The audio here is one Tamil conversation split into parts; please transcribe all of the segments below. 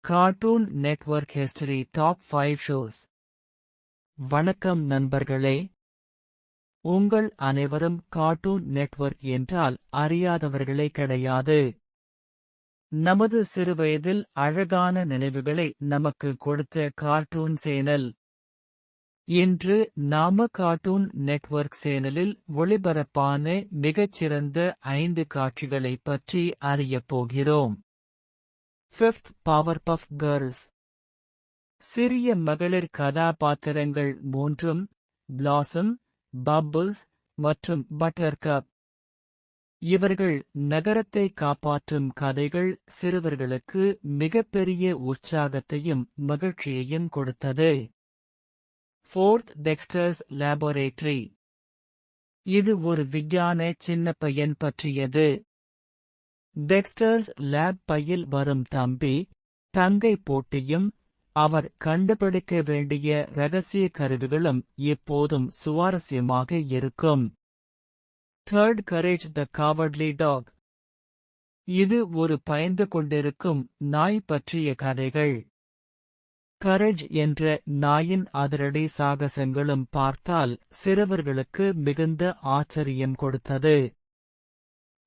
Cartoon network history top 5 shows. வணக்கம் நண்பர்களே, உங்கள் அனைவரும் கார்ட்டூன் நெட்வொர்க் என்றால் அறியாதவர்களே கிடையாது. நமது சிறுவயதில் அழகான நினைவுகளை நமக்கு கொடுத்த கார்ட்டூன் சேனல். இன்று நாம கார்ட்டூன் நெட்வொர்க் சேனலில் ஒளிபரப்பான மிகச்சிறந்த 5 காட்சிகளைப் பற்றி அறியப் போகிறோம். 5th பவர்பஃப் girls. சிறிய மகளிர் கதாபாத்திரங்கள் 3 பிளாசம், பப்பிள்ஸ் மற்றும் பட்டர்கப். இவர்கள் நகரத்தை காப்பாற்றும் கதைகள் சிறுவர்களுக்கு மிகப்பெரிய உற்சாகத்தையும் மகிழ்ச்சியையும் கொடுத்தது. 4th textures laboratory. இது ஒரு விஞ்ஞான சின்ன பையன் பற்றியது. டெக்ஸ்டர்ஸ் லேப் பையில் வரும் தம்பி தங்கை போட்டியும் அவர் கண்டுபிடிக்க வேண்டிய ரகசிய கருவிகளும் எப்போதும் சுவாரஸ்யமாக இருக்கும். 3rd கரேஜ் த காவர்ட்லி டாக். இது ஒரு பயந்து கொண்டிருக்கும் நாய் பற்றிய கதைகள். கரேஜ் என்ற நாயின் அதிரடி சாகசங்களும் பார்த்தால் சிறுவர்களுக்கு மிகுந்த ஆச்சரியம் கொடுத்தது.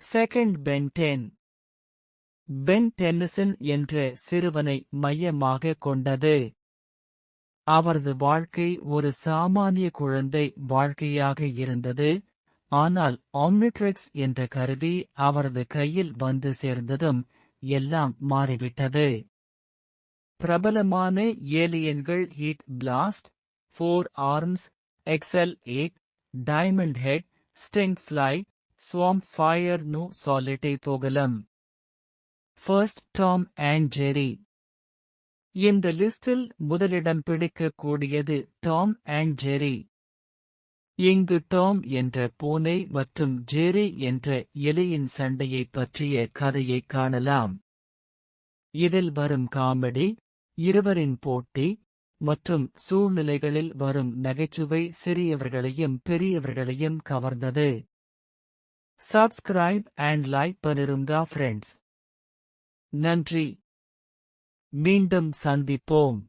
2nd pen 10. பென் டென்னிசன் என்ற சிறுவனை மையமாக கொண்டது. அவரது வாழ்க்கை ஒரு சாமானிய குழந்தை வாழ்க்கையாக இருந்தது. ஆனால் ஆம்னிட்ரிக்ஸ் என்ற கருவி அவரது கையில் வந்து சேர்ந்ததும் எல்லாம் மாறிவிட்டது. பிரபலமான ஏலியன்கள் Heatblast, 4 Arms, XL8, Diamondhead, Stinkfly, Swampfire நு சாலிட்டை போகலம். 1st Tom and Jerry. இந்த லிஸ்டில் முதலிடம் பிடிக்கக்கூடியது டாம் அண்ட் ஜெர்ரி. இங்கு டாம் என்ற பூனை மற்றும் ஜெர்ரி என்ற எலியின் சண்டையைப் பற்றிய கதையை காணலாம். இதில் வரும் காமெடி, இருவரின் போட்டி மற்றும் சூழ்நிலைகளில் வரும் நகைச்சுவை சிறியவர்களையும் பெரியவர்களையும் கவர்ந்தது. சப்ஸ்கிரைப் அண்ட் லைக் பண்ணிருங்க ஃப்ரெண்ட்ஸ். நன்றி. மீண்டும் சந்திப்போம்.